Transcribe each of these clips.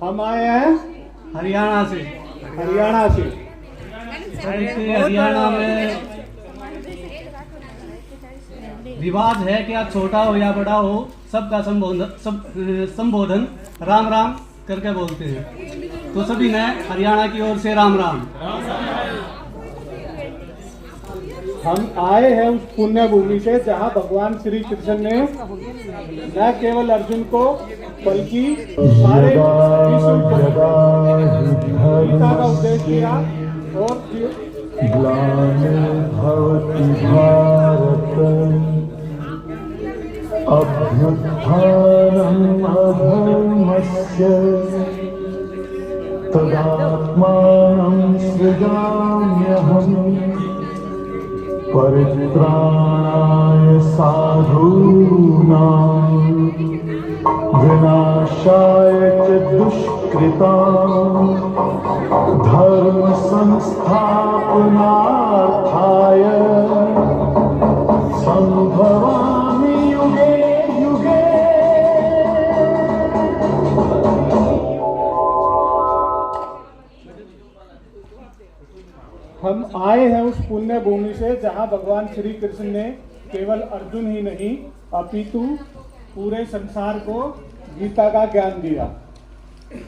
हम आए हैं हरियाणा से। हरियाणा से। हरियाणा में विवाद है कि आप छोटा हो या बड़ा हो, सबका संबोधन राम राम करके बोलते हैं। तो सभी ने हरियाणा की ओर से राम राम। हम आए हैं उस पुण्य भूमि से जहां भगवान श्री कृष्ण ने न केवल अर्जुन को बल्कि सारे विश्व को गीता का उपदेश किया। और अभ्युत्थानम् अधर्मस्य तदात्मानं सृजाम्यहम् परित्राणाय साधूनां विनाशाय च दुष्कृतां धर्म संस्थापनार्थाय संभवामि युगे युगे। हम आए हैं उस पुण्य भूमि से जहां भगवान श्री कृष्ण ने केवल अर्जुन ही नहीं अपितु पूरे संसार को गीता का ज्ञान दिया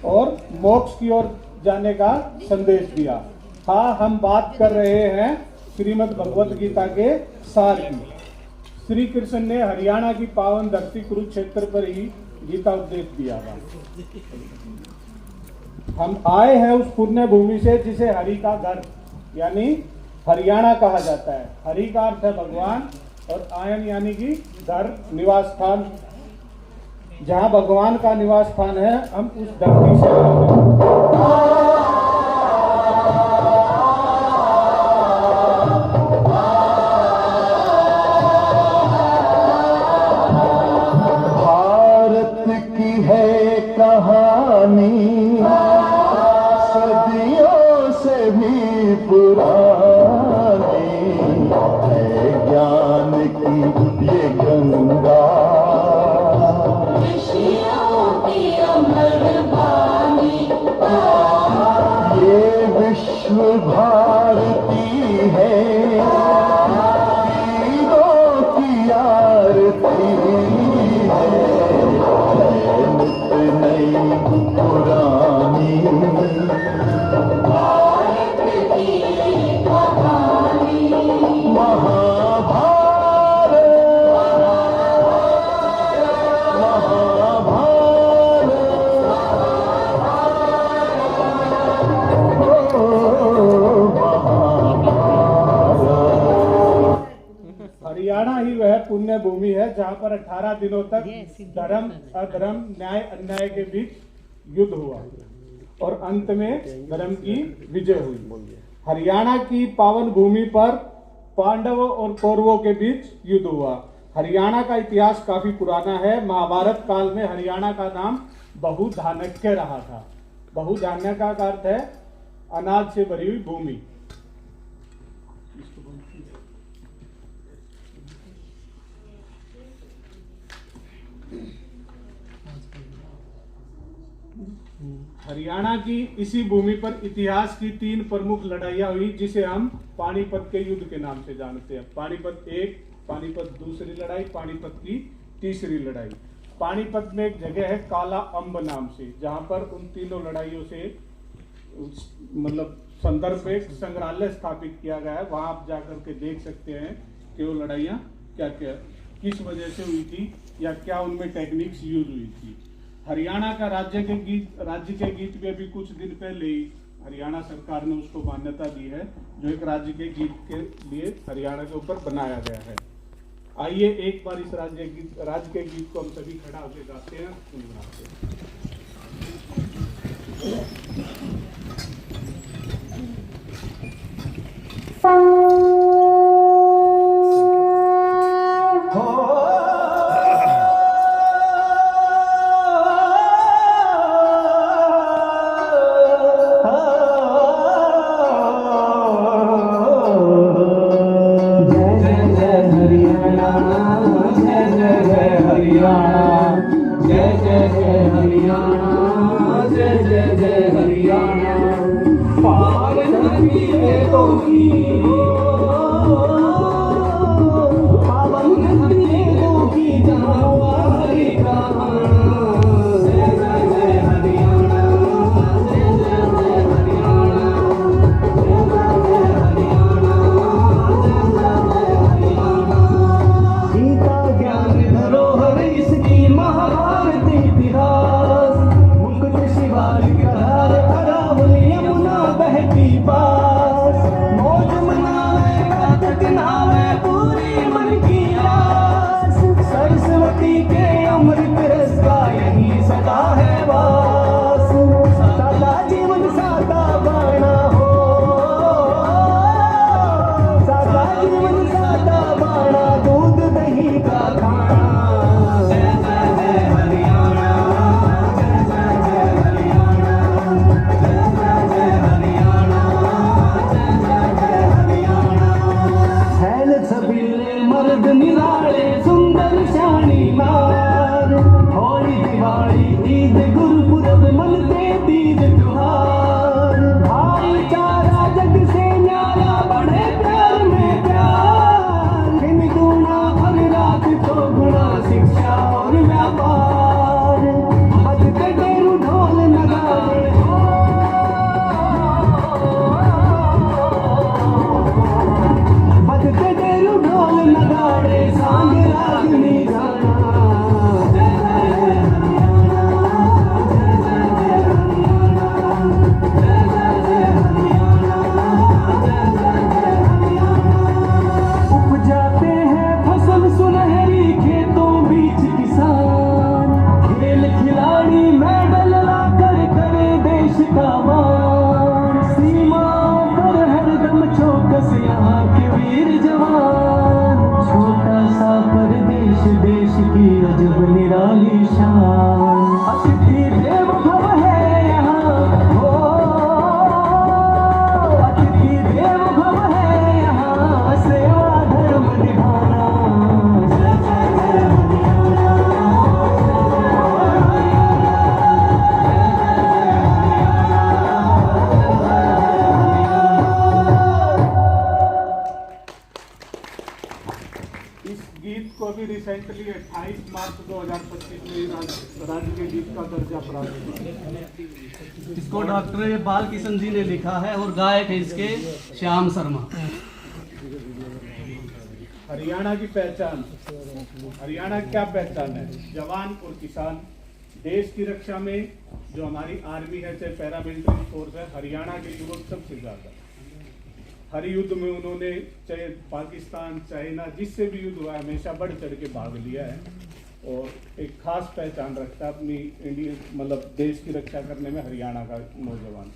और मोक्ष की ओर जाने का संदेश दिया। हाँ, हम बात कर रहे हैं श्रीमद् भगवत गीता के सार की। श्री कृष्ण ने हरियाणा की पावन धरती कुरुक्षेत्र पर ही गीता उपदेश दिया था। हम आए हैं उस पुण्य भूमि से जिसे हरि का घर यानी हरियाणा कहा जाता है। हरि का अर्थ है भगवान और आयन यानी कि घर, निवास स्थान। जहां भगवान का निवास स्थान है, हम उस धरती से भारत की है कहानी सदियों से भी पुरानी है, ज्ञान की ये गंगा ये विश्व भारती है, तीनों की आरती है, नित नई पुरानी हरियाणा ही वह पुण्य भूमि है जहां पर 18 दिनों तक धर्म अधर्म न्याय अन्याय के बीच युद्ध हुआ और अंत में धर्म की विजय हुई। हरियाणा की पावन भूमि पर पांडवों और कौरवों के बीच युद्ध हुआ। हरियाणा का इतिहास काफी पुराना है। महाभारत काल में हरियाणा का नाम बहुधान्यक्य रहा था। बहुधान्य का अर्थ है अनाज से भरी हुई भूमि। हरियाणा की इसी भूमि पर इतिहास की 3 प्रमुख लड़ाइयां हुई जिसे हम पानीपत के युद्ध के नाम से जानते हैं। पानीपत 1, पानीपत दूसरी लड़ाई, पानीपत की तीसरी लड़ाई। पानीपत में एक जगह है काला अम्ब नाम से, जहां पर उन तीनों लड़ाइयों से मतलब संदर्भ एक संग्रहालय स्थापित किया गया है। वहां आप जाकर के देख सकते हैं कि वो लड़ाइयां क्या क्या किस वजह से हुई थी या क्या उनमें टेक्निक्स यूज हुई थी। हरियाणा का राज्य के गीत भी अभी कुछ दिन पहले ही हरियाणा सरकार ने उसको मान्यता दी है, जो एक राज्य के गीत के लिए हरियाणा के ऊपर बनाया गया है। आइए एक बार इस राज्य के गीत को हम सभी खड़ा होकर गाते हैं, गुनगुनाते हैं। जय जय हरियाणा, जय जय जय जय हरियाणा। पावन धरती खेतों की, पावन धरती खेतों की जहाँ हुआ हरि का आना। जय जय जय हरियाणा, जय जय जय हरियाणा, जय जय जय हरियाणा, जय जय जय हरियाणा। गीता ज्ञान धरोहर इसकी महाभारत इतिहास, मुकुट शिवालिक धार अरावली यमुना बहती पास। मौज मनावे कार्तिक नावे पूरी मन की आस, सरस्वती के अमृत रस का यही सदा है वास। सादा जीवन सादा बाणा हो, सादा जीवन सादा बाणा, दूध दही का खाना। जय जय जय हरियाणा, जय जय जय हरियाणा, जय जय जय हरियाणा, जय जय जय हरियाणा। छैल छबीले मर्द निराले सुंदर शानी नार, होली दिवाली ईद गुरुपुरब मनते तीज त्योहार। भाईचारा जग से न्यारा बढ़े प्यार में प्यार, दिन गुना हर रात तो गुना शिक्षा और व्यापार। बजते डेरू ढोल नगाड़े, बजते डेरू ढोल नगाड़े, सांग रागनी गाना। जय जय जय हरियाणा, जय जय जय हरियाणा, जय जय जय हरियाणा, जय जय जय हरियाणा। उपजाते हैं फसल सुनहरी खेतों बीच किसान, खेल खिलाड़ी मेडल लाकर करे देश का मान। सीमाओं पर हरदम चौकस यहाँ के वीर जवान, छोटा सा परदेश देश की अजब निराली शान। अतिथि देव भव है यहाँ हो, अतिथि देव भव है यहाँ, सेवा धर्म निभाना। जय जय जय हरियाणा, जय जय जय हरियाणा, जय जय जय हरियाणा, जय जय जय हरियाणा। इस गीत को भी रिसेंटली 28 मार्च 2025 में राज्य के गीत का दर्जा प्राप्त हुआ। इसको डॉक्टर बाल किशन जी ने लिखा है और गायक है इसके श्याम शर्मा। हरियाणा की पहचान, हरियाणा की क्या पहचान है? जवान और किसान। देश की रक्षा में जो हमारी आर्मी है, चाहे पैरामिलिट्री फोर्स है, हरियाणा के युवक सबसे ज्यादा। हर युद्ध में उन्होंने, चाहे पाकिस्तान, चाइना, जिससे भी युद्ध हुआ, हमेशा बढ़ चढ़ के भाग लिया है और एक खास पहचान रखता है अपनी इंडिया, मतलब देश की रक्षा करने में हरियाणा का नौजवान।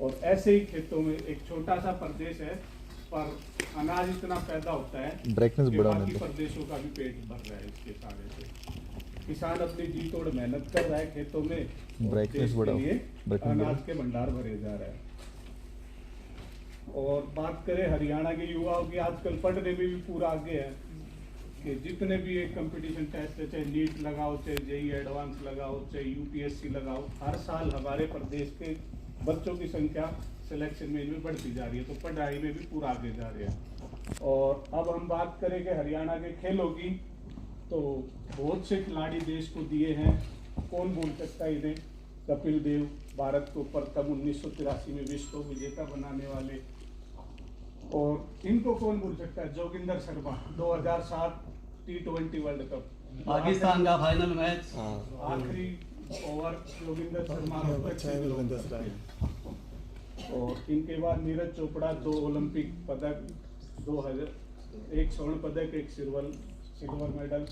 और ऐसे ही खेतों में एक छोटा सा प्रदेश है, पर अनाज इतना पैदा होता है ब्राइटनेस कि बढ़ाने बाकी दो। प्रदेशों का भी पेट भर रहा है इसके सारे से। किसान अपनी जी तोड़ मेहनत कर रहा है खेतों में, और ब्राइटनेस देश बढ़ाओ, के लिए ब्राइटनेस अनाज बढ़ाओ। के भंडार भरे जा रहे हैं। और बात करें हरियाणा के युवाओं की, आजकल पढ़ने में भी पूरा आगे है कि जितने भी एक कंपटीशन टेस्ट है, चाहे नीट लगाओ, चाहे जेई एडवांस लगाओ, चाहे यूपीएससी लगाओ, हर साल हमारे प्रदेश के बच्चों की संख्या सिलेक्शन में इनमें बढ़ती जा रही है, तो पढ़ाई में भी पूरा आगे जा रहे हैं। और अब हम बात करें कि हरियाणा के खेलों की, तो बहुत से खिलाड़ी देश को दिए हैं। कौन भूल सकता है इन्हें? कपिल देव, भारत को प्रथम 1983 में विश्व को विजेता बनाने वाले। और इनको कौन भूल सकता है? Joginder Sharma, 2007 T20 world cup, Pakistan का फाइनल मैच। आखिरी ओवर जोगिंदर शर्मा और इनके बाद नीरज चोपड़ा, 2 ओलंपिक पदक, 2000 एक स्वर्ण पदक, एक सिल्वर मेडल।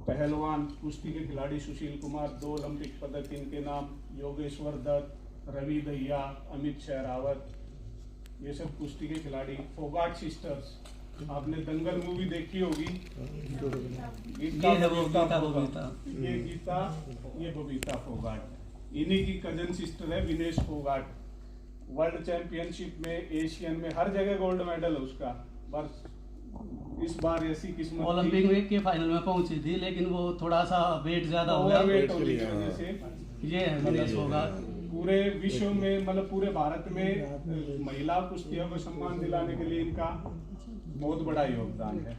पहलवान कुश्ती के खिलाड़ी सुशील कुमार, 2 ओलंपिक पदक इनके नाम। योगेश्वर दत्त, रवि दहिया, अमित शहरावत, ये सब कुश्ती के खिलाड़ी। फोगाट सिस्टर्स, आपने दंगल मूवी देखी होगी। ये है वो गीता ये गीता, ये बबीता फोगाट, इन्हीं की कजन सिस्टर है विनेश फोगाट। वर्ल्ड चैंपियनशिप में, एशियन में, हर जगह गोल्ड मेडल है उसका। बस इस बार ऐसी किस्मत ओलंपिक में के फाइनल में पहुंची थी, लेकिन वो थोड़ा सा वेट ज्यादा हो गया, ओवरवेट होने की वजह से ये गणेश होगा। पूरे विश्व में मतलब पूरे भारत में महिला कुश्तियों को सम्मान दिलाने के लिए इनका बहुत बड़ा योगदान है।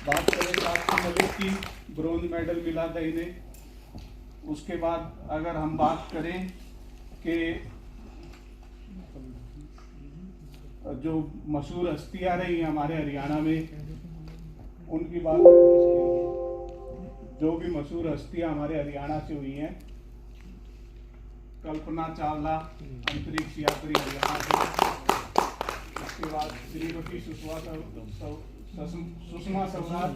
बात करें साक्षी मलिक की, ब्रोंज मेडल मिला था इन्हें। उसके बाद अगर हम बात करें कि जो मशहूर हस्तियां रही हैं हमारे हरियाणा में, उनकी बात, जो भी मशहूर हस्तियां हमारे हरियाणा से हुई हैं, कल्पना चावला अंतरिक्ष यात्री हरियाणा से, उसके बाद श्रीमती सुषमा स्वराज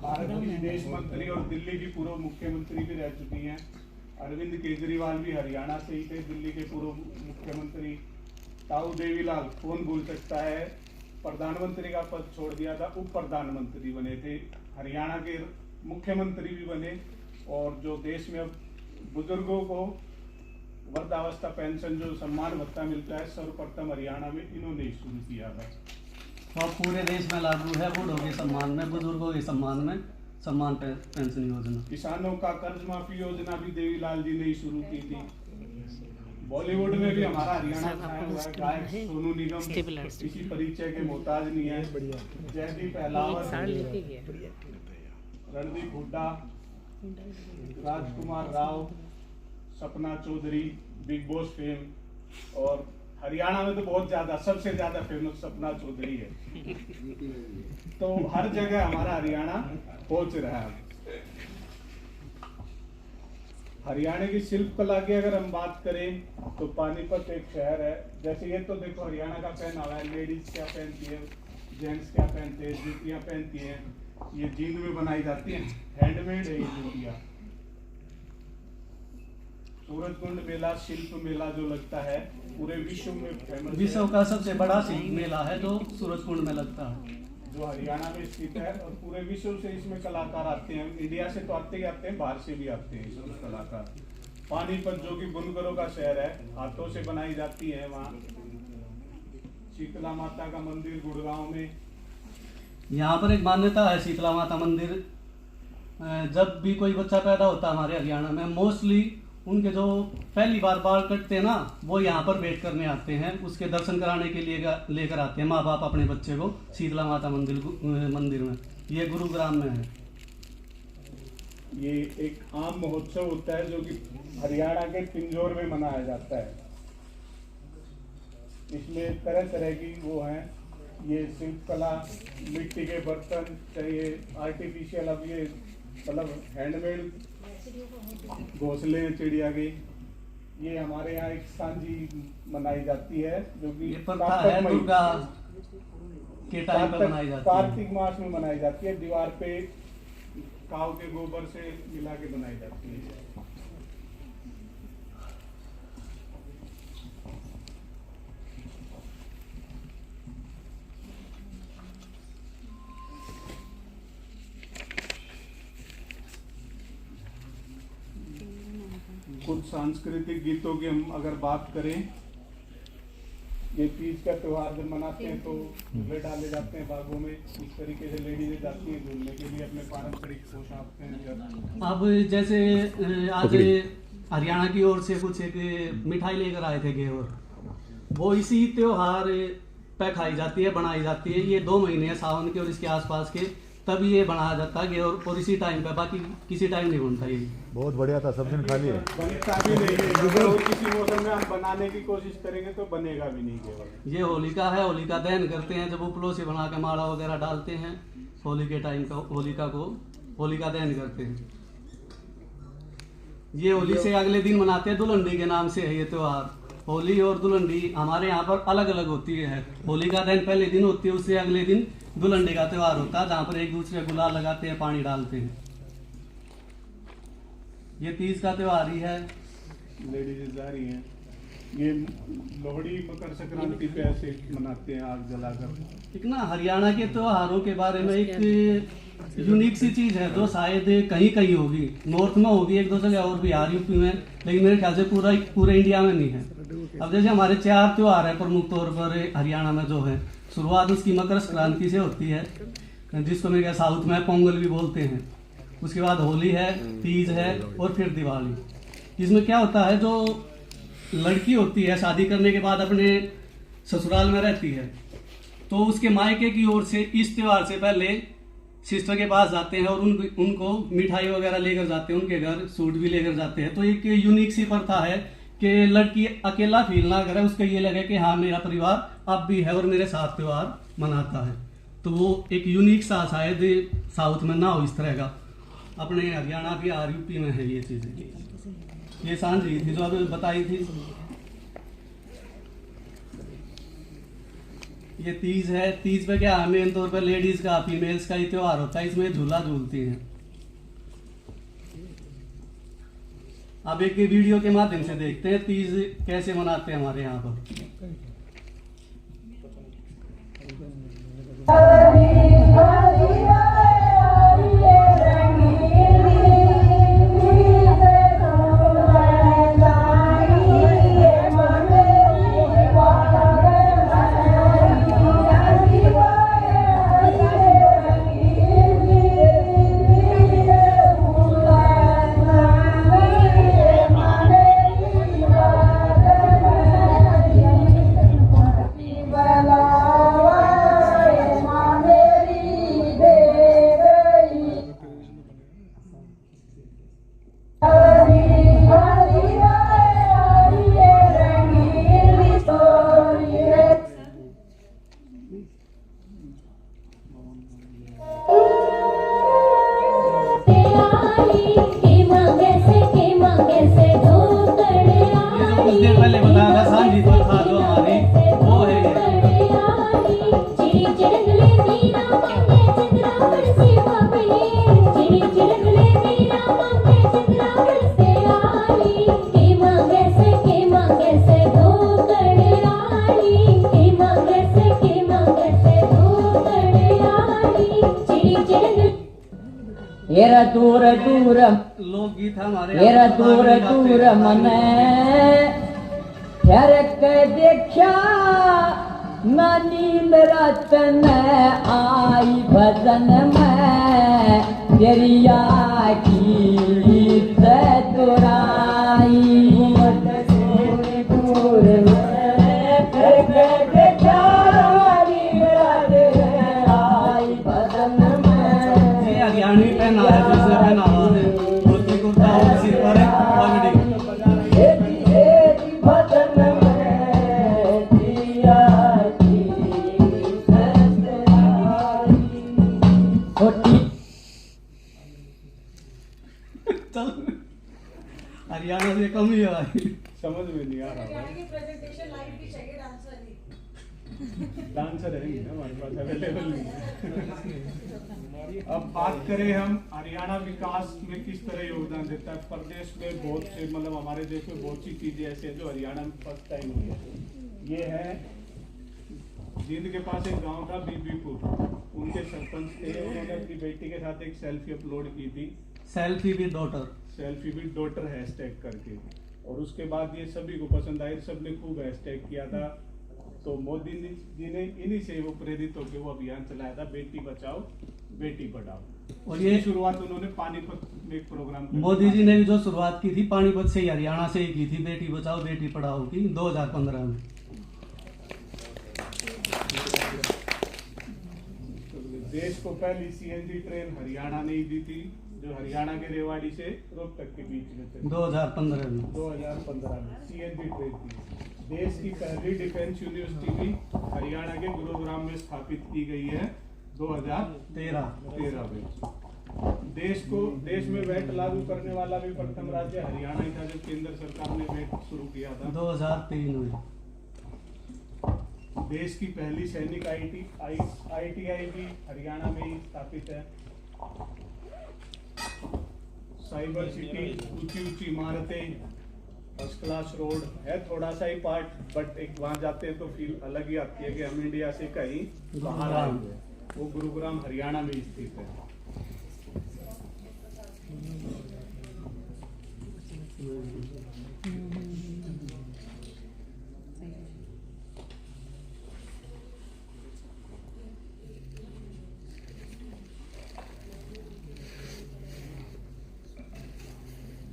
भारत की विदेश मंत्री और दिल्ली की पूर्व मुख्यमंत्री भी रह चुकी हैं। अरविंद केजरीवाल भी हरियाणा से ही थे, दिल्ली के पूर्व मुख्यमंत्री। ताऊ देवीलाल, कौन भूल सकता है, प्रधानमंत्री का पद छोड़ दिया था, उप प्रधानमंत्री बने थे, हरियाणा के मुख्यमंत्री भी बने। और जो देश में अब बुजुर्गों को वृद्धावस्था पेंशन जो सम्मान भत्ता मिलता है, सर्वप्रथम हरियाणा में इन्होंने ही शुरू किया था। और पूरे देश में लागू है बूढ़ों के सम्मान में, बुजुर्गों के सम्मान में सम्मान पेंशन योजना। किसानों का कर्ज माफी योजना भी देवीलाल जी ने ही शुरू की थी। बॉलीवुड में भी हमारा हरियाणा छाया हुआ है। गायक सोनू निगम किसी परिचय के मोहताज नहीं है। जयदीप अहलावत, रणदीप हुड्डा, राजकुमार Rao, Sapna Chaudhary, big boss fame. और हरियाणा में तो बहुत ज्यादा, सबसे ज्यादा फेमस सपना चौधरी है। तो हर जगह हमारा हरियाणा पहुंच रहा है। हरियाणा की शिल्प कला की अगर हम बात करें तो पानीपत एक शहर है। जैसे ये तो देखो हरियाणा का पहनावा है, लेडीज क्या पहनती है, जेंट्स क्या पहनते हैं, जूतियां पहनती हैं, ये जींद में बनाई जाती हैं, हैंडमेड है ये जूतियां। सूरजकुंड मेला, शिल्प मेला जो लगता है पूरे विश्व में फेमस, विश्व का सबसे बड़ा शिल्प मेला है जो सूरजकुंड में लगता है, जो हरियाणा में स्थित है। और पूरे विश्व से इसमें कलाकार आते हैं, इंडिया से तो आते ही आते हैं, बाहर से भी आते हैं इसमें कलाकार। पानीपत जो कि बुनकरों का शहर है, हाथों से बनाई जाती है वहाँ। शीतला माता का मंदिर गुड़गांव में। यहाँ पर एक मान्यता है शीतला माता मंदिर, जब भी कोई बच्चा पैदा होता है हमारे हरियाणा में, मोस्टली उनके जो पहली बार बाल कटते हैं ना, वो यहाँ पर वेट करने आते हैं, उसके दर्शन कराने के लिए लेकर आते हैं माँ बाप अपने बच्चे को शीतला माता मंदिर में। ये गुरुग्राम में है। ये एक आम महोत्सव होता है जो कि हरियाणा के पिंजौर में मनाया जाता है। इसमें तरह तरह की वो हैं, ये शिल्पकला, मिट्टी के बर्तन, चाहिए आर्टिफिशियल, अब ये मतलब हैंडमेड घोंसले चिड़िया के। ये हमारे यहाँ एक सांझी मनाई जाती है जो कि दुर्गा के टाइम पर मनाई जाती है, कार्तिक मास में मनाई जाती है। दीवार पे काऊ के गोबर से मिला के बनाई जाती है। कुछ सांस्कृतिक गीतों की हम अगर बात करें, ये तीज का त्योहार जब मनाते हैं तो झूले डाले जाते हैं बागों में। इस तरीके से लेडीजें जाती हैं झूलने के लिए, अपने पारंपरिक पोशाक पहनकर। अब जैसे आज हरियाणा की ओर से कुछ एक मिठाई लेकर आए थे घेवर, वो इसी त्योहार पे खाई जाती है, बनाई जाती है। ये 2 महीने हैं सावन के और इसके आसपास के, तब ये बनाया जाता है घेवर, और इसी टाइम पे, बाकी किसी टाइम नहीं बनता। ये बहुत बढ़िया था, सब दिन खा लिए। बनता भी नहीं है, और किसी मौसम में हम बनाने की कोशिश करेंगे तो बनेगा भी नहीं केवल। ये होलिका है, होलिका दहन करते हैं, जब उपलों से बना के माला वगैरह डालते हैं, होली के टाइम का होलिका को होलिका दहन करते हैं। ये होली से अगले दिन मनाते हैं, दुलहंडी के नाम से है ये त्योहार। होली और दुलहंडी हमारे यहाँ पर अलग अलग होती है। होली का दहन पहले दिन होती है, उससे अगले दिन दुलहंडी का त्योहार होता है, जहाँ पर एक दूसरे गुलाल लगाते हैं, पानी डालते हैं। ये तीज का त्योहार ही है। लेडीज जा रही हैं, ये लोहड़ी मकर संक्रांति पे ऐसे मनाते हैं आग जलाकर। एक ना हरियाणा के त्योहारों के बारे में एक यूनिक सी चीज है जो शायद कहीं कहीं होगी, नॉर्थ में होगी, 1-2 जगह और बिहार यूपी में, लेकिन मेरे ख्याल से पूरे इंडिया में नहीं है। अब जैसे हमारे 4 त्योहार है प्रमुख तौर पर हरियाणा में जो है, शुरुआत उसकी मकर संक्रांति से होती है, जिसको मेरे ख्याल साउथ में पोंगल भी बोलते हैं। उसके बाद होली है, तीज है और फिर दिवाली। इसमें क्या होता है, जो लड़की होती है शादी करने के बाद अपने ससुराल में रहती है, तो उसके मायके की ओर से इस त्योहार से पहले सिस्टर के पास जाते हैं और उनको मिठाई वगैरह लेकर जाते हैं, उनके घर सूट भी लेकर जाते हैं। तो एक यूनिक सी प्रथा है कि लड़की अकेला फील ना करे, उसको ये लगे कि हाँ मेरा परिवार अब भी है और मेरे साथ त्योहार मनाता है। तो वो एक यूनिक सा शायद साउथ में ना हो इस तरह का, अपने हरियाणा बिहार यूपी में है ये चीज़ें। ये सांझ रही थी जो अभी बताई थी। ये तीज है। तीज पे क्या है, मेन तौर पर लेडीज का, फीमेल्स का ही त्योहार होता है। इसमें झूला झूलती हैं। अब एक वीडियो के माध्यम से देखते हैं तीज कैसे मनाते हैं हमारे यहाँ पर। येरा दूर दूर लोकगीत हमारे येरा दूर दूर मने ठहर के देखा नींद रतन आई भजन में तेरी आखी से तुराई दूर ठहर के देखा नींद रतन आई भजन में। हरियाणी पहना है, दूसरे पहनावा है, धोती कुर्ता और सिर पर है पगड़ी। हरियाणा से कम ही है भाई, समझ में नहीं आ रहा। डांसर है ना हमारे पास अवेलेबल नहीं। अब बात करें हम हरियाणा विकास में किस तरह योगदान देता है। प्रदेश में बहुत से, मतलब हमारे देश में बहुत सी चीजें ऐसी हैं जो हरियाणा में फर्स्ट टाइम हुई है। ये है जींद के पास एक गांव था बीबीपुर, उनके सरपंच थे, उन्होंने अपनी बेटी के साथ एक सेल्फी अपलोड की थी, selfie with daughter, selfie with daughter hashtag करके, और उसके बाद ये सभी को पसंद आई, सबने खूब हैशटैग किया था। तो मोदी जी ने इन्हीं से वो प्रेरित होकर वो अभियान चलाया था, बेटी बचाओ बेटी पढ़ाओ। और ये शुरुआत उन्होंने पानीपत में एक प्रोग्राम मोदी जी ने भी जो शुरुआत की थी पानीपत से ही, हरियाणा से ही की थी, बेटी बचाओ बेटी पढ़ाओ की 2015 में। देश को पहली सीएनजी ट्रेन हरियाणा ने ही दी थी, जो हरियाणा के रेवाड़ी से रोहतक के बीच में थे। 2015 में सीएनजी ट्रेन थी। देश की पहली डिफेंस यूनिवर्सिटी भी हरियाणा के गुरुग्राम में स्थापित की गई है 2013 में। देश में वैट लागू करने वाला भी प्रथम राज्य हरियाणा ही था, जब केंद्र सरकार ने वैट शुरू किया था 2003 में। देश की पहली सैनिक ITI भी हरियाणा में ही स्थापित है। साइबर सिटी, ऊंची इमारतें, फर्स्ट क्लास रोड है, थोड़ा सा ही पार्ट, बट एक वहां जाते हैं तो फील अलग ही आती है कि हम इंडिया से कहीं बाहर आए हुए। वो गुरुग्राम हरियाणा में स्थित है।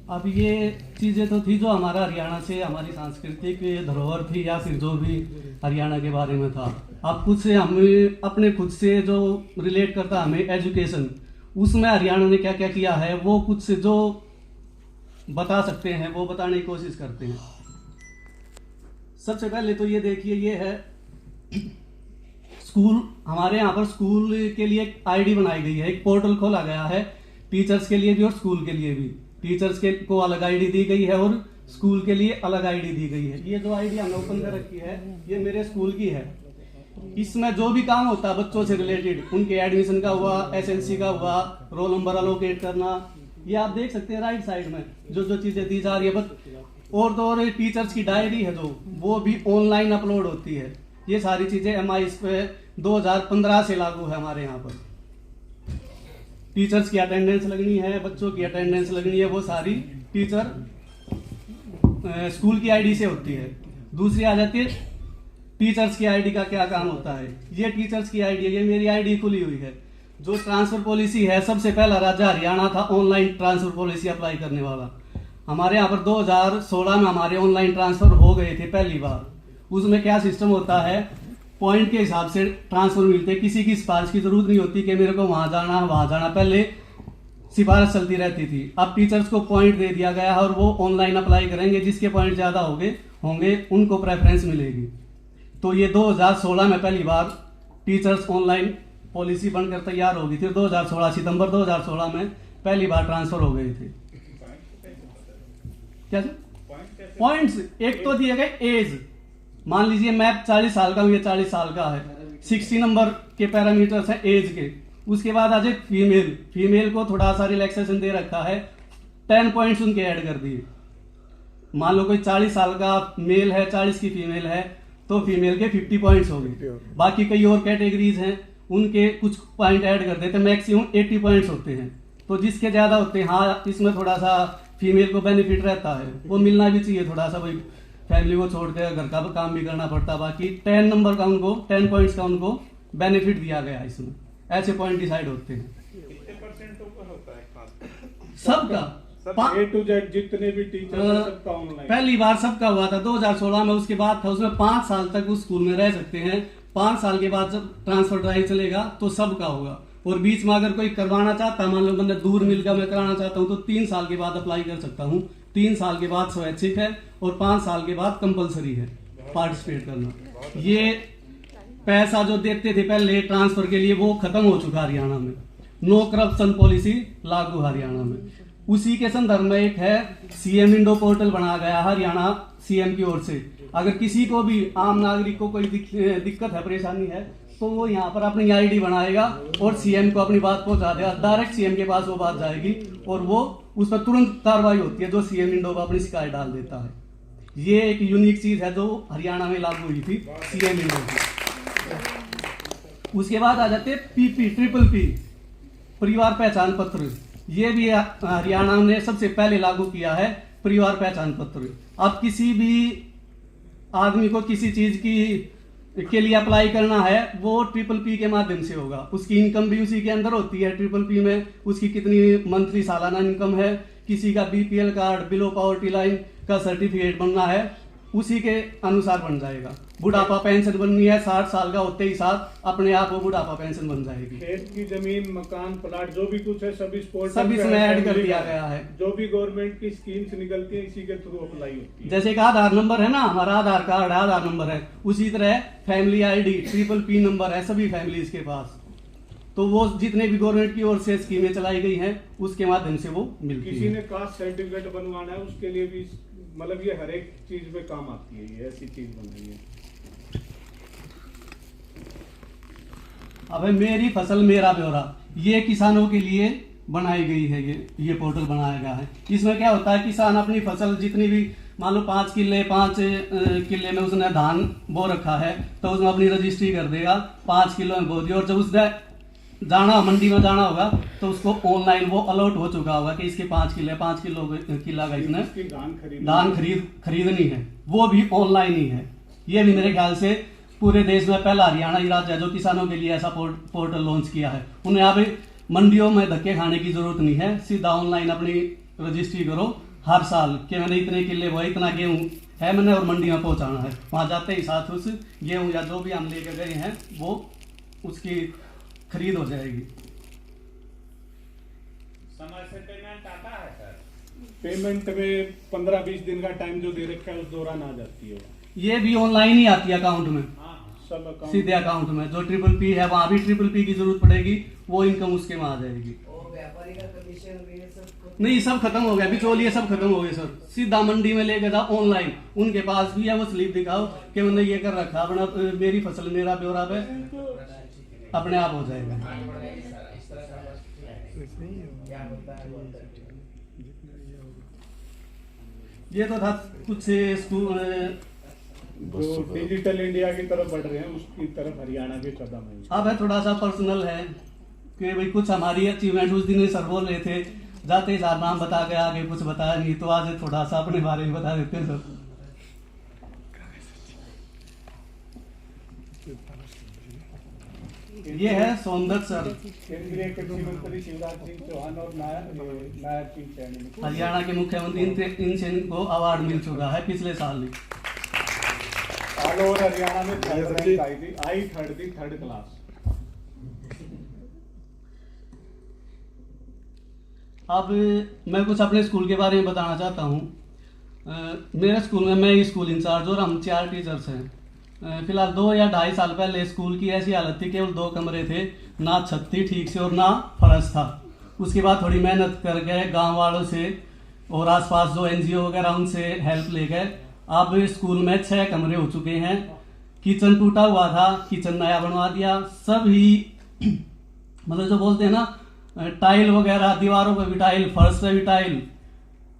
अब ये चीज़ें तो थी जो हमारा हरियाणा से हमारी सांस्कृतिक धरोहर थी, या फिर जो भी हरियाणा के बारे में था। अब कुछ से हमें अपने खुद से जो रिलेट करता हमें एजुकेशन, उसमें हरियाणा ने क्या क्या किया है वो कुछ से जो बता सकते हैं वो बताने की कोशिश करते हैं। सबसे पहले तो ये देखिए, ये है स्कूल। हमारे यहाँ पर स्कूल के लिए एक आईडी बनाई गई है, एक पोर्टल खोला गया है टीचर्स के लिए भी और स्कूल के लिए भी। टीचर्स के को अलग आईडी दी गई है और स्कूल के लिए अलग आईडी दी गई है। ये जो आईडी हमने ओपन कर रखी है ये मेरे स्कूल की है। इसमें जो भी काम होता है बच्चों से रिलेटेड, उनके एडमिशन का हुआ, एसएलसी का हुआ, रोल नंबर अलोकेट करना, ये आप देख सकते हैं राइट साइड में जो जो चीजें दी जा रही है। बस और तो और टीचर्स की डायरी है जो, वो भी ऑनलाइन अपलोड होती है। ये सारी चीजें MIS पे 2015 से लागू है हमारे यहाँ पर। टीचर्स की अटेंडेंस लगनी है, बच्चों की अटेंडेंस लगनी है, वो सारी टीचर स्कूल की आईडी से होती है। दूसरी आ जाती है टीचर्स की आईडी का क्या काम होता है। ये टीचर्स की आईडी है, ये मेरी आईडी खुली हुई है। जो ट्रांसफर पॉलिसी है, सबसे पहला राज्य हरियाणा था ऑनलाइन ट्रांसफर पॉलिसी अप्लाई करने वाला। हमारे यहाँ पर 2016 में हमारे ऑनलाइन ट्रांसफर हो गए थे पहली बार। उसमें क्या सिस्टम होता है, पॉइंट के हिसाब से ट्रांसफर मिलते, किसी की सिफारिश की जरूरत नहीं होती कि मेरे को वहां जाना। पहले सिफारिश चलती रहती थी, अब टीचर्स को पॉइंट दे दिया गया है और वो ऑनलाइन अप्लाई करेंगे। जिसके पॉइंट ज्यादा होंगे उनको प्रेफरेंस मिलेगी। तो ये 2016 में पहली बार टीचर्स ऑनलाइन पॉलिसी बनकर तैयार होगी थी। 2016 सितंबर 2016 में पहली बार ट्रांसफर हो गए थे। क्या पॉइंट्स? एक तो दिए गए एज, मान लीजिए मैं 40 साल का हूं, ये 40 साल का है, 60 नंबर के पैरामीटर्स हैं एज के। उसके बाद आ जाए फीमेल को थोड़ा सा रिलैक्सेशन दे रखा है, 10 पॉइंट्स उनके ऐड कर दिए। मान लो कोई 40 साल का मेल है, 40 की फीमेल है, तो फीमेल के 50 पॉइंट्स हो गए। बाकी कई और कैटेगरीज हैं, उनके कुछ पॉइंट ऐड कर देते, मैक्सिमम 80 पॉइंट्स होते हैं। तो जिसके ज्यादा होते हैं, हाँ इसमें थोड़ा सा फीमेल को बेनिफिट रहता है, वो मिलना भी चाहिए थोड़ा सा, भाई फैमिली को छोड़कर घर का काम भी करना पड़ता। बाकी 10 नंबर का उनको, 10 पॉइंट्स का उनको बेनिफिट दिया गया है। इसमें ऐसे पॉइंट डिसाइड होते हैं सबका, A to Z जितने भी टीचर हैं सबका ऑनलाइन। पहली बार सबका हुआ था 2016 में। उसके बाद था उसमें 5 साल तक उस स्कूल में रह सकते हैं। 5 साल के बाद जब ट्रांसफर ड्राइव चलेगा तो सबका होगा। और बीच में अगर कोई करवाना चाहता है, मान लो मैंने दूर मिलकर मैं कराना चाहता हूँ, तो 3 साल के बाद अप्लाई कर सकता हूँ। 3 साल के बाद स्वैच्छिक है और 5 साल के बाद कंपलसरी है पार्टिसिपेट करना। ये पैसा जो देते थे पहले ट्रांसफर के लिए, वो खत्म हो चुका हरियाणा में। नो करप्शन पॉलिसी लागू हरियाणा में। उसी के संदर्भ में एक है CM इंडो पोर्टल बनाया गया हरियाणा CM की ओर से। अगर किसी को भी आम नागरिक को कोई दिक्कत है, परेशानी है, तो वो यहाँ पर अपनी आईडी बनाएगा और CM को अपनी बात पहुंचा देगा। डायरेक्ट CM के पास वो बात जाएगी और वो उस पर तुरंत कार्रवाई होती है जो CM इंडो पर अपनी शिकायत डाल देता है। ये एक यूनिक चीज है जो हरियाणा में लागू हुई थी CM इंडो की। उसके बाद आ जाते PP, ट्रिपल P, परिवार पहचान पत्र। ये भी हरियाणा ने सबसे पहले लागू किया है, परिवार पहचान पत्र। अब किसी भी आदमी को किसी चीज के लिए अप्लाई करना है, वो ट्रिपल P के माध्यम से होगा। उसकी इनकम भी उसी के अंदर होती है। ट्रिपल P में उसकी कितनी मंथली सालाना इनकम है, किसी का BPL card, below poverty line का सर्टिफिकेट बनना है, उसी के अनुसार बन जाएगा। बुढ़ापा पेंशन बननी है, 60 साल का होते ही साथ अपने आप वो बुढ़ापा पेंशन बन जाएगी। खेत की जमीन, मकान, प्लाट, जो भी कुछ है सभी सब इसमें ऐड कर दिया गया है। जो भी गवर्नमेंट की स्कीम्स निकलती है इसी के थ्रू अप्लाई होती है। जैसे एक आधार नंबर है ना, हमारा आधार कार्ड है, आधार नंबर है, उसी तरह family ID triple P number है सभी फैमिलीज के पास। तो वो जितने भी गवर्नमेंट की ओर से स्कीमें चलाई गई हैं उसके माध्यम से वो मिलती है। किसी ने कास्ट सर्टिफिकेट बनवाना है उसके लिए भी, मतलब ये हर एक चीज में काम आती है। ये ऐसी चीज बन रही है। अब मेरी फसल मेरा ब्यौरा, ये किसानों के लिए बनाई गई है। ये पोर्टल बनाया गया है। इसमें क्या होता है, किसान अपनी फसल जितनी भी, मान लो 5 किले में उसने धान बो रखा है, तो उसमें अपनी रजिस्ट्री कर देगा, 5 किलो में बो दिया। और जब उसने जाना मंडी में जाना होगा तो उसको ऑनलाइन वो अलर्ट हो चुका होगा कि इसके 5 किलो किला का इसने धान खरीदनी है, वो भी ऑनलाइन ही है। ये भी मेरे ख्याल से पूरे देश में पहला हरियाणा ही राज्य है जो किसानों के लिए ऐसा पोर्टल लॉन्च किया है। उन्हें अब मंडियों में धक्के खाने की जरूरत नहीं है, सीधा ऑनलाइन अपनी रजिस्ट्री करो, हर साल कि मैंने इतने किले वो इतना गेहूँ है मैंने और मंडी में पहुंचाना है। वहाँ जाते ही साथ उस गेहूँ या जो भी हम लेके गए हैं वो उसकी खरीद हो जाएगी। समय से पेमेंट आता है सर? पेमेंट में 15-20 दिन का टाइम जो दे रखा है उस दौरान आ जाती है। ये भी ऑनलाइन ही आती है अकाउंट में, सब अकाउंट सीधे अकाउंट में। जो PPP है वहाँ भी PPP की जरूरत पड़ेगी, वो इनकम उसके में आ जाएगी। नहीं, सब खत्म हो गया, बिचौलिए सब खत्म हो गए सर। सीधा मंडी में लेके जाओ ऑनलाइन, उनके पास भी है वो स्लिप दिखाओ कि मैंने ये कर रखा अपना, मेरी फसल मेरा ब्यौरा पे अपने आप हो जाएगा। ये तो था कुछ स्कूल जो डिजिटल इंडिया की तरफ बढ़ रहे हैं उसकी तरफ हरियाणा के कदम है। अब है थोड़ा सा पर्सनल है कि भाई कुछ हमारी अचीवमेंट उस दिन सर बोल रहे थे, जाते ही साथ नाम बता के आगे कुछ बताया नहीं, तो आज थोड़ा सा अपने बारे में बता देते हैं सर। ये है सोमदत्त सर, केंद्रीय कृषि मंत्री शिवराज सिंह चौहान और नायब सिंह सैनी, हरियाणा के मुख्यमंत्री। इनसे इनको अवार्ड मिल चुका है पिछले साल ही। ऑल ओवर हरियाणा में थर्ड रैंक आई थी, थर्ड क्लास। अब मैं कुछ अपने स्कूल के बारे में बताना चाहता हूँ। मेरे स्कूल में मैं स्कूल इंचार्ज और हम 4 टीचर्स हैं। फिलहाल 2 या 2.5 साल पहले स्कूल की ऐसी हालत थी, केवल 2 कमरे थे, ना छत थी ठीक से और ना फर्श था। उसके बाद थोड़ी मेहनत कर गए गाँव वालों से और आसपास जो NGO वगैरह उनसे हेल्प ले गए। अब स्कूल में 6 कमरे हो चुके हैं। किचन टूटा हुआ था, किचन नया बनवा दिया। सब ही मतलब जो बोलते हैं ना, टाइल वगैरह, दीवारों पे भी टाइल, फर्श पे भी टाइल।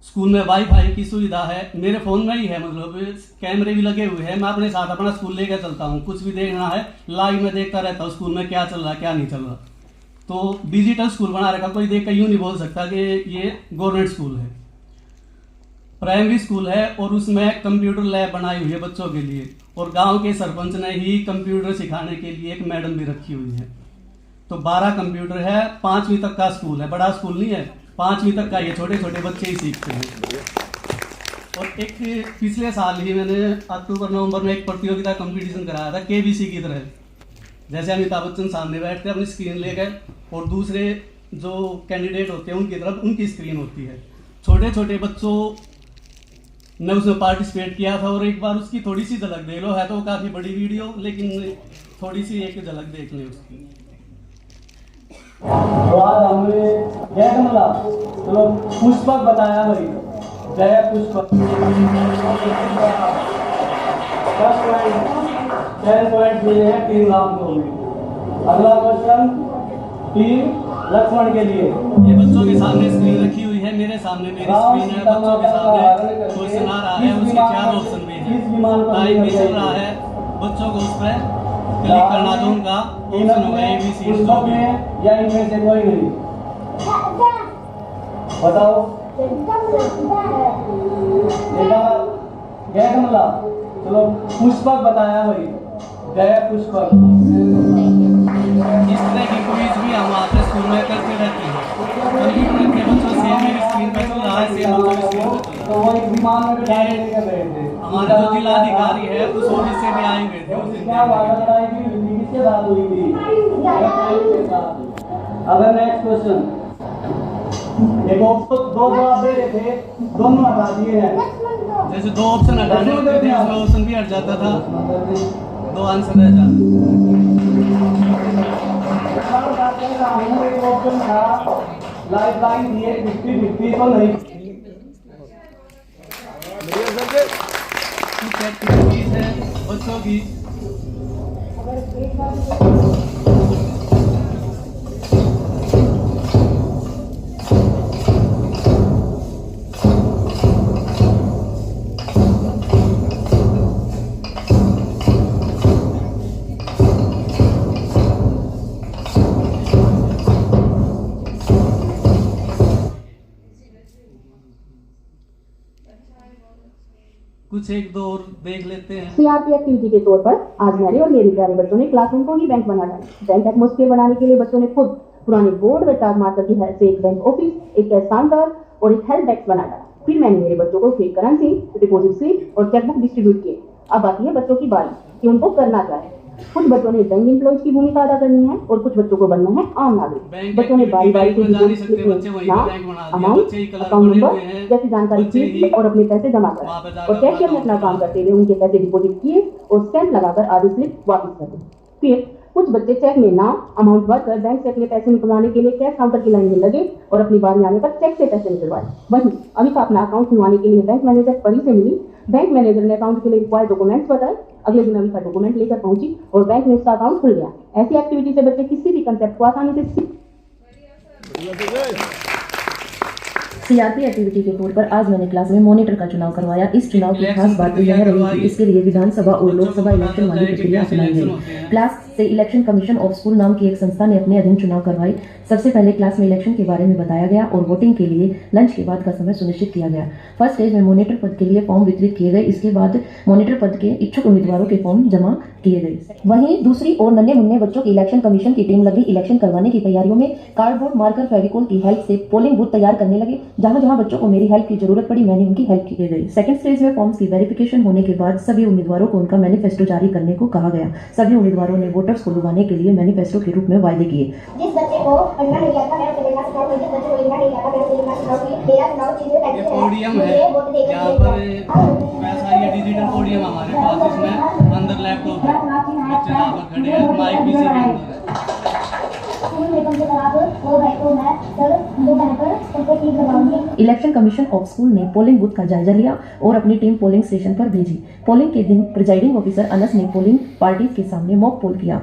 स्कूल में वाईफाई की सुविधा है, मेरे फोन में ही है, मतलब कैमरे भी लगे हुए हैं। मैं अपने साथ अपना स्कूल लेकर चलता हूँ, कुछ भी देखना है लाइव में देखता रहता हूँ स्कूल में क्या चल रहा है क्या नहीं चल रहा। तो डिजिटल स्कूल बना रखा, कोई देख कर यूँ नहीं बोल सकता कि ये गवर्नमेंट स्कूल है। प्राइमरी स्कूल है और उसमें कंप्यूटर लैब बनाई हुई है बच्चों के लिए, और गाँव के सरपंच ने ही कंप्यूटर सिखाने के लिए एक मैडम भी रखी हुई है। तो 12 कंप्यूटर है, 5वीं तक का स्कूल है, बड़ा स्कूल नहीं है, 5वीं तक का, ये छोटे छोटे बच्चे ही सीखते हैं। और एक पिछले साल ही मैंने अक्टूबर-नवंबर में एक प्रतियोगिता कंपटीशन कराया था KBC की तरह। जैसे अमिताभ बच्चन सामने बैठते हैं, अपनी स्क्रीन ले गए और दूसरे जो कैंडिडेट होते हैं उनकी तरफ उनकी स्क्रीन होती है। छोटे छोटे बच्चों ने उसमें पार्टिसिपेट किया था और एक बार उसकी थोड़ी सी झलक देख लो, है तो काफ़ी बड़ी वीडियो, लेकिन थोड़ी सी एक झलक देख लें उसकी। तो आज हमने जय कमला चलो पुष्पक बताया भाई, जय पुष्पक 10 पॉइंट मिले हैं 3 लाख को। अगला क्वेश्चन टीम लक्ष्मण के लिए। ये बच्चों के सामने स्क्रीन रखी हुई है, मेरे सामने मेरी स्क्रीन है, बच्चों के सामने क्वेश्चन आ रहा है, उसके 4 ऑप्शन भी हैं, टाइम भी चल रहा है, बच्चों को उस पर क्लिक करना जो उनका ऑप्शन होगा ABC पुष्पक में या इनमें से कोई नहीं, बताओ। जय कमला चलो पुष्पक बताया भाई, जय पुष्पक। इस तरह की क्विज भी हम आपके स्कूल में करते रहते हैं। कंप्यूटर के बच्चों से मेरी स्क्रीन पर चल रहा है, सेम बच्चों की स्क्रीन पर चल रहा है। तो वो एक विमान में बिठाने लेकर गए थे। हमारे जो जिलाधिकारी है उस ऑफिस से भी आए हुए थे उस दिन। क्या लड़ाई भी हुई थी, किसके साथ हुई थी? के साथ। अब नेक्स्ट क्वेश्चन, एक दो जवाब दे रहे थे, दोनों हटा दिए हैं। जैसे 2 ऑप्शन हटाने होते थे उसमें ऑप्शन भी हट जाता था, 2 आंसर रह जाते। एक ऑप्शन था लाइफ लाइन दिए 50-50 तो नहीं। कुछ एक्टिविटीज है बच्चों की। कुछ 1-2 और देख लेते हैं। CRP एक्टिविटी के तौर पर आज मैंने और मेरे प्यारे बच्चों ने क्लासरूम को ही बैंक बना डाला। बैंक एटमॉस्फेयर बनाने के लिए बच्चों ने खुद पुराने बोर्ड में टाग मारकर की हेल्प से एक बैंक ऑफिस, एक कैश काउंटर और एक हेल्प डेस्क बना डाला। फिर मैंने मेरे बच्चों को फेक करेंसी, डिपॉजिट स्लिप और चेकबुक डिस्ट्रीब्यूट किए। अब आती है बच्चों की बारी कि उनको करना क्या है। कुछ बच्चों ने बैंक एम्प्लॉयज की भूमिका अदा करनी है और कुछ बच्चों को बनना है आम नागरिक। बच्चों ने बारी बारी से डिपॉजिट स्लिप में नाम, अमाउंट, अकाउंट नंबर जैसी जानकारी दी और अपने पैसे जमा कराए और कैशियर ने अपना काम करते हुए उनके पैसे डिपॉजिट किए और स्टैंप लगाकर आधी स्लिप वापस कर दी। फिर कुछ बच्चे चेक में नाम, अमाउंट भरकर बैंक से अपने पैसे निकलवाने के लिए कैश काउंटर की लाइन में लगे और अपनी बारी आने पर चेक से पैसे निकलवाए। वहीं अमिका अपना अकाउंट खुलवाने के लिए बैंक मैनेजर परी से मिली। बैंक मैनेजर ने अकाउंट के लिए रिक्वायर्ड डॉक्यूमेंट्स बताए। अगले दिन अमिका डॉक्यूमेंट लेकर पहुंची और बैंक में उसका अकाउंट खुल गया। ऐसी एक्टिविटी से बच्चे किसी भी कंसेप्ट को आसानी से सीआरपी एक्टिविटी के तौर पर आज मैंने क्लास में मॉनिटर का चुनाव करवाया। इस चुनाव की खास बात तो यह रही कि इसके लिए विधानसभा और लोकसभा इलेक्शन वाली प्रक्रिया अपनाई गई। क्लास से इलेक्शन कमीशन ऑफ स्कूल नाम की एक संस्था ने अपने अधीन चुनाव करवाए। सबसे पहले क्लास में इलेक्शन के बारे में बताया गया और वोटिंग के लिए लंच के बाद का समय सुनिश्चित किया गया। फर्स्ट स्टेज में मॉनिटर पद के लिए फॉर्म वितरित किए गए। इसके बाद मॉनिटर पद के इच्छुक उम्मीदवारों के फॉर्म जमा किए गए। वहीं दूसरी ओर नन्हे मुन्ने बच्चों की इलेक्शन कमीशन की टीम लगी इलेक्शन करवाने की तैयारियों में। कार्डबोर्ड मार्कर फेविकोल की हेल्प से पोलिंग बूथ तैयार करने लगे। जहां जहां बच्चों को मेरी हेल्प की जरूरत पड़ी मैंने उनकी हेल्प की गई। सेकंड स्टेज में फॉर्म्स की वेरिफिकेशन होने के बाद सभी उम्मीदवारों को उनका मैनिफेस्टो जारी करने को कहा गया। सभी उम्मीदवारों ने वोटर्स को लुभाने के लिए मैनिफेस्टो के रूप में वायदे किए। जिस बच्चे को पढ़ना नहीं आता मैं उसे लिखना सिखाऊंगी, जिस बच्चे को लिखना नहीं आता मैं उसे लिखना सिखाऊंगी। मेरा चुनाव चिन्ह पैसे है, पोडियम है यहाँ पर। वैसा ये डिजिटल पोडियम हमारे पास, इसमें अंदर लैपटॉप है, बच्चे यहाँ पर खड़े हैं, माइक भी इसी के अंदर है। इलेक्शन कमीशन ऑफ स्कूल ने पोलिंग बूथ का जायजा लिया और अपनी टीम पोलिंग स्टेशन पर भेजी। पोलिंग के दिन प्रिजाइडिंग ऑफिसर अनस ने पोलिंग पार्टीज के सामने मॉक पोल किया।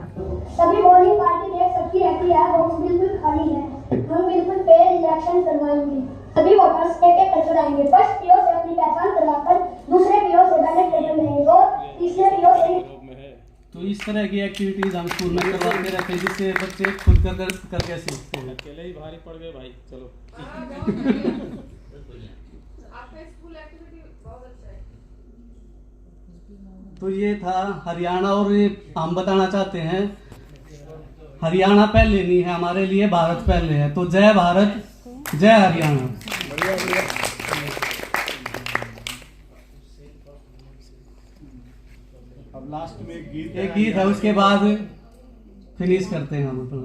सभी पोलिंग पार्टी देख सबकी रहती है, बॉक्स बिल्कुल खाली है। हम बिल्कुल फेयर इलेक्शन करवाएंगे। सभी वोटर्स एक एक करके आएंगे। फर्स्ट पीओ से अपनी पहचान करवाकर दूसरे पीओ से बैलेट पेपर लेंगे और तीसरे पीओ से। तो इस तरह की एक्टिविटीज हम स्कूल में करवाते रहते हैं जिससे बच्चे खुद करके सीखते हैं। अकेले ही भारी पड़ गए भाई, चलो। तो ये था हरियाणा। और हम बताना चाहते हैं हरियाणा पहले नहीं है हमारे लिए, भारत पहले है। तो जय भारत, जय हरियाणा। अब लास्ट में एक गीत है, उसके बाद फिनिश करते हैं हम अपना।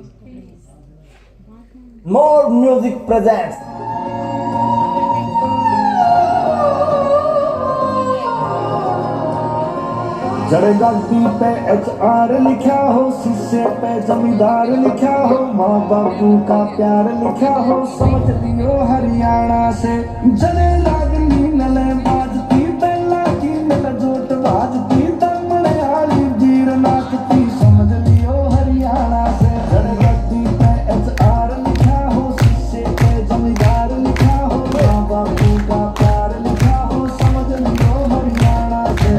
More Music presents जड़गद्दी पे HR लिखा हो, शीशे पे जमींदार लिखा हो, माँ बापू का प्यार लिखा हो, समझ लियो हरियाणा से। जने लागनी नले बाजती बेला की नल जोट बाजती दमने आली दीर नाचती, समझ लियो हरियाणा से। जड़गद्दी पे HR लिखा हो, शीशे पे जमींदार लिखा हो, माँ बापू का प्यार लिखा हो, समझ लियो हरियाणा से।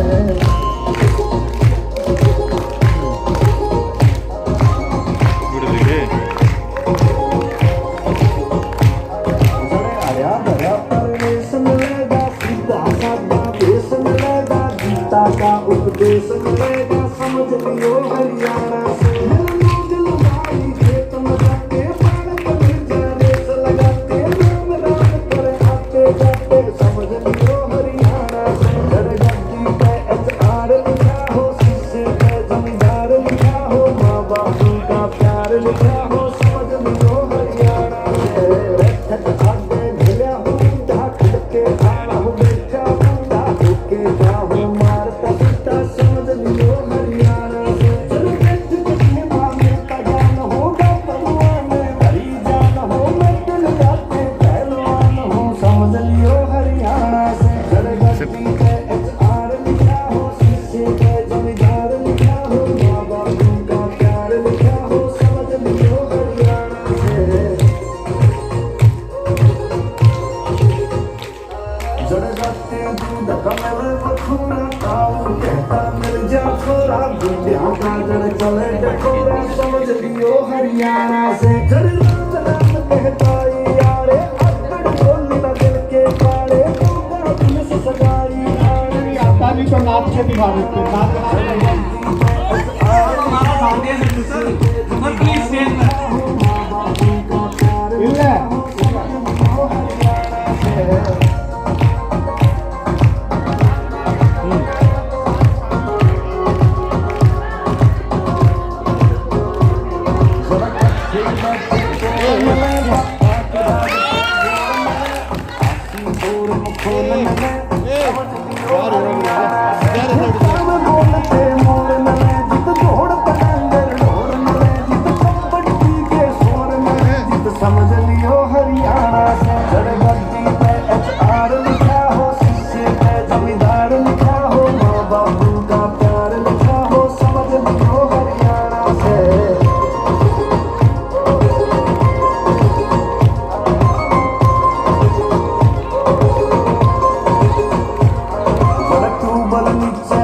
उपदेश मिलेगा, समझ लियो हरियाणा से। खेत में जाके पालक में रेस लगाते, राम राम करे आते जाते, समझ लियो हरियाणा से। जड़गद्दी पे HR लिखा हो, शीशे पे जमींदार लिखा हो, माँ बापू का प्यार लिखा हो, समझ लियो हरियाणा से। बैठक आगे मिला हूँ ढाक के आना हूँ, बैठा हूँ ढाक के जाऊँ मारता पिता, समझ लियो हरियाणा से। चलो बैठ के मामे का जान होगा पहलवान में भरी जान हो, मैं दिल जाते पहलवान हूँ, समझ लियो हरियाणा से। जड़गद्दी पे HR लिखा हो, शीशे पे जमींदार लिखा हो, माँ बापू का प्यार लिखा हो, समझ लियो हरियाणा से। जड़गद्दी दूध कमल बखूरा ताऊ कहता मिल जा थोड़ा, गुंडिया का जड़ चले डकोरा, समझ लियो हरियाणा से। जड़ राम राम कहता यारे, अकड़ बोली ना दिल के पारे, दूंगा दिल से सगाई आड़े। आता भी तो नाच के दिखा देते, नाच हमारा फाउंडेशन है सर, प्लीज स्टेज पर। इल्ले बोलते मोर नले जित दौड़ पतंगर ढोर नले जित कबड्डी के शोर नले जित समझ लियो हरियाणा से जड़गड्डी पे HR लिखा हो, शीशे पे जमींदार लिखा हो, माँ बापू का प्यार लिखा हो, समझ लियो हरियाणा से।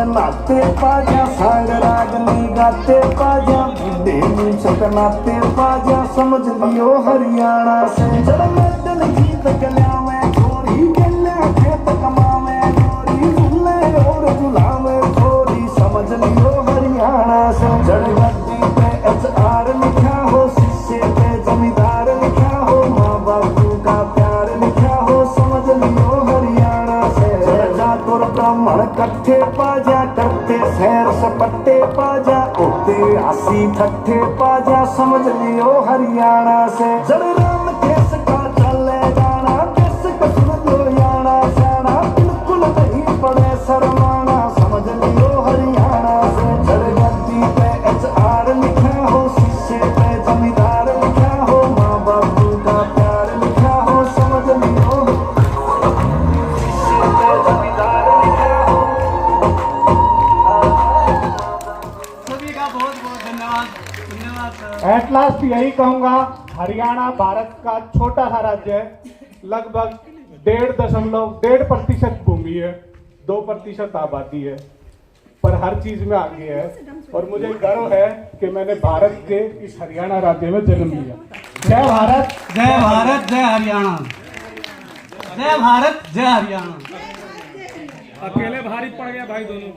नाते पाजा सांग रागनी गाते पाजा बुढ़े मूछ नाते पाजा समझ लियो हरियाणा से। जड़ मैडल जीत गलिया में छोरी गलिया खेत कमा में छोरी झूले और झूला में छोरी समझ लियो हरियाणा से। जड़ गद्दी पे HR लिखा हो, शीशे पे जमींदार लिखा हो, माँ बापू का प्यार लिखा हो, समझ लियो हरियाणा से। जातुर ब्राह्मण कट्ठे पाजा करते शहर सपट्टे पाजा ओते आसी ठट्ठे पाजा समझ लियो हरियाणा से। जड़ राम केस का चले जाना केस का सुन लो याना जाना बिल्कुल नहीं पड़े शर्माना समझ लियो हरियाणा से। जड़ गद्दी पे HR लिखा हो, शीशे पे जमींदार लिखा हो, माँ बापू का प्यार लिखा हो, समझ लियो शीशे पे जमींदार लिखा हो। सभी का बहुत बहुत धन्यवाद। धन्यवाद सर। एट लास्ट यही कहूंगा, हरियाणा भारत का छोटा सा राज्य है, लगभग 1.5% भूमि है, 2% आबादी है, पर हर चीज में आगे है। और मुझे गर्व है कि मैंने भारत के इस हरियाणा राज्य में जन्म लिया। जय भारत, जय भारत, जय हरियाणा। जय भारत, जय हरियाणा। अकेले भारी पड़ गया भाई दोनों।